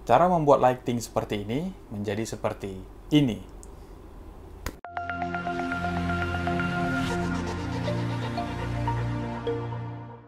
cara membuat lighting seperti ini menjadi seperti ini.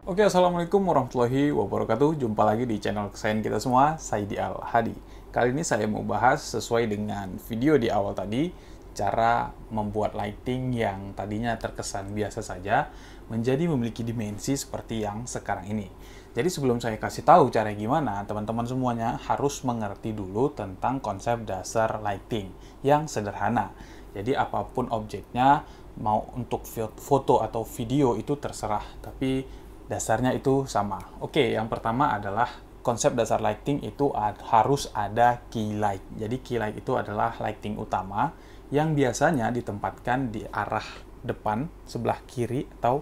Oke, assalamualaikum warahmatullahi wabarakatuh. Jumpa lagi di channel kesayangan kita semua, Saidi Al Hadi. Kali ini saya mau bahas sesuai dengan video di awal tadi, cara membuat lighting yang tadinya terkesan biasa saja menjadi memiliki dimensi seperti yang sekarang ini. Jadi sebelum saya kasih tahu cara gimana, teman-teman semuanya harus mengerti dulu tentang konsep dasar lighting yang sederhana. Jadi apapun objeknya, mau untuk foto atau video itu terserah, tapi dasarnya itu sama. Oke, yang pertama adalah konsep dasar lighting itu harus ada key light. Jadi key light itu adalah lighting utama yang biasanya ditempatkan di arah depan, sebelah kiri atau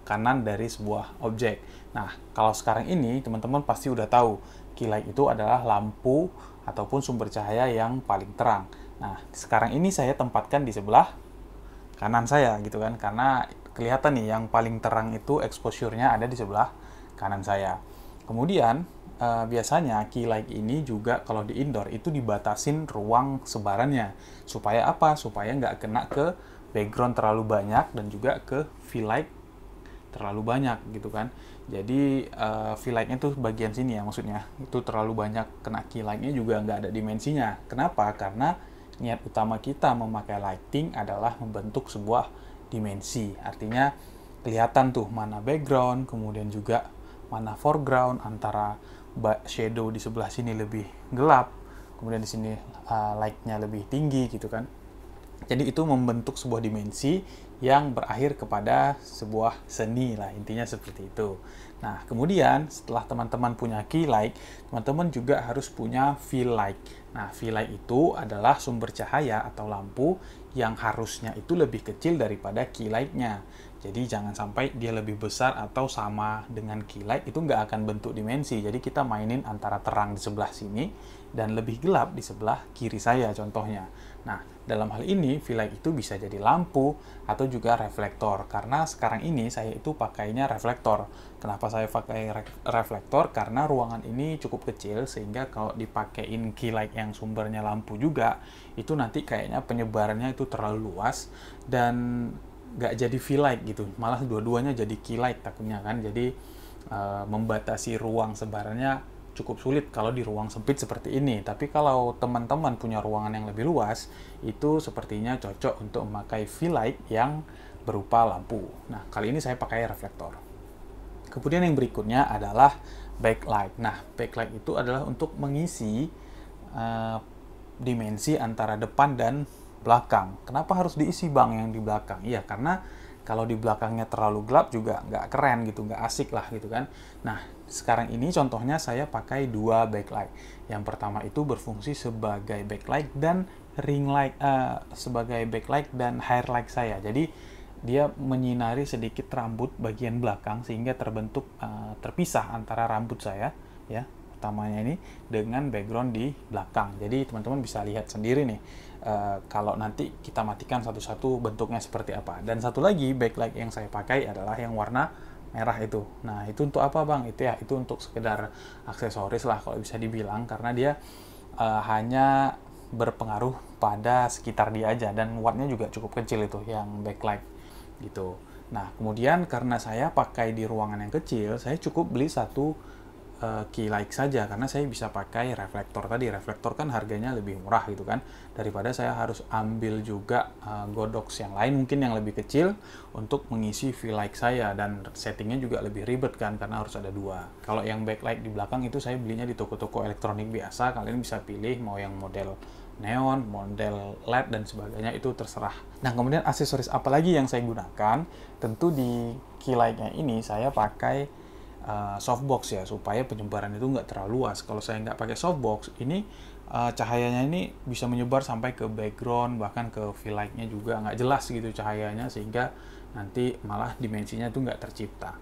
kanan dari sebuah objek. Nah, kalau sekarang ini teman-teman pasti udah tahu key light itu adalah lampu ataupun sumber cahaya yang paling terang. Nah, sekarang ini saya tempatkan di sebelah kanan saya gitu kan, karena kelihatan nih yang paling terang itu exposure-nya ada di sebelah kanan saya. Kemudian biasanya key light ini juga kalau di indoor itu dibatasin ruang sebarannya. Supaya apa? Supaya nggak kena ke background terlalu banyak dan juga ke fill light terlalu banyak gitu kan. Jadi fill light-nya tuh bagian sini ya maksudnya. Itu terlalu banyak kena key light-nya juga nggak ada dimensinya. Kenapa? Karena niat utama kita memakai lighting adalah membentuk sebuah dimensi. Artinya kelihatan tuh mana background, kemudian juga mana foreground, antara shadow di sebelah sini lebih gelap, kemudian di sini light-nya lebih tinggi gitu kan. Jadi itu membentuk sebuah dimensi yang berakhir kepada sebuah seni lah, intinya seperti itu. Nah, kemudian setelah teman-teman punya key light, teman-teman juga harus punya fill light. Nah, fill light itu adalah sumber cahaya atau lampu yang harusnya itu lebih kecil daripada key light-nya. Jadi jangan sampai dia lebih besar atau sama dengan key light, itu nggak akan bentuk dimensi. Jadi kita mainin antara terang di sebelah sini dan lebih gelap di sebelah kiri saya contohnya. Nah, dalam hal ini fill light itu bisa jadi lampu atau juga reflektor. Karena sekarang ini saya itu pakainya reflektor. Kenapa saya pakai reflektor? Karena ruangan ini cukup kecil sehingga kalau dipakein key light yang sumbernya lampu juga, itu nanti kayaknya penyebarannya itu terlalu luas dan nggak jadi fill light gitu, malah dua-duanya jadi key light takutnya kan. Jadi membatasi ruang sebarannya cukup sulit kalau di ruang sempit seperti ini. Tapi kalau teman-teman punya ruangan yang lebih luas, itu sepertinya cocok untuk memakai fill light yang berupa lampu. Nah, kali ini saya pakai reflektor. Kemudian yang berikutnya adalah backlight. Nah, backlight itu adalah untuk mengisi dimensi antara depan dan belakang. Kenapa harus diisi bang yang di belakang? Iya, karena kalau di belakangnya terlalu gelap juga nggak keren gitu, nggak asik lah gitu kan. Nah, sekarang ini contohnya saya pakai dua backlight. Yang pertama itu berfungsi sebagai backlight dan ring light, sebagai backlight dan hair light saya. Jadi dia menyinari sedikit rambut bagian belakang sehingga terbentuk terpisah antara rambut saya ya utamanya ini dengan background di belakang. Jadi teman-teman bisa lihat sendiri nih kalau nanti kita matikan satu-satu bentuknya seperti apa. Dan satu lagi backlight yang saya pakai adalah yang warna merah itu. Nah, itu untuk apa bang? Itu untuk sekedar aksesoris lah kalau bisa dibilang, karena dia hanya berpengaruh pada sekitar dia aja dan wattnya juga cukup kecil itu yang backlight gitu. Nah, kemudian karena saya pakai di ruangan yang kecil, saya cukup beli satu key light saja karena saya bisa pakai reflektor tadi. Reflektor kan harganya lebih murah gitu kan, daripada saya harus ambil juga godox yang lain mungkin yang lebih kecil untuk mengisi fill light saya, dan settingnya juga lebih ribet kan karena harus ada dua. Kalau yang backlight di belakang itu saya belinya di toko-toko elektronik biasa. Kalian bisa pilih mau yang model neon, model LED dan sebagainya, itu terserah. Nah, kemudian aksesoris apa lagi yang saya gunakan? Tentu di key light-nya ini saya pakai softbox ya, supaya penyebaran itu nggak terlalu luas. Kalau saya nggak pakai softbox, ini cahayanya ini bisa menyebar sampai ke background, bahkan ke fill light-nya juga nggak jelas gitu cahayanya, sehingga nanti malah dimensinya itu nggak tercipta.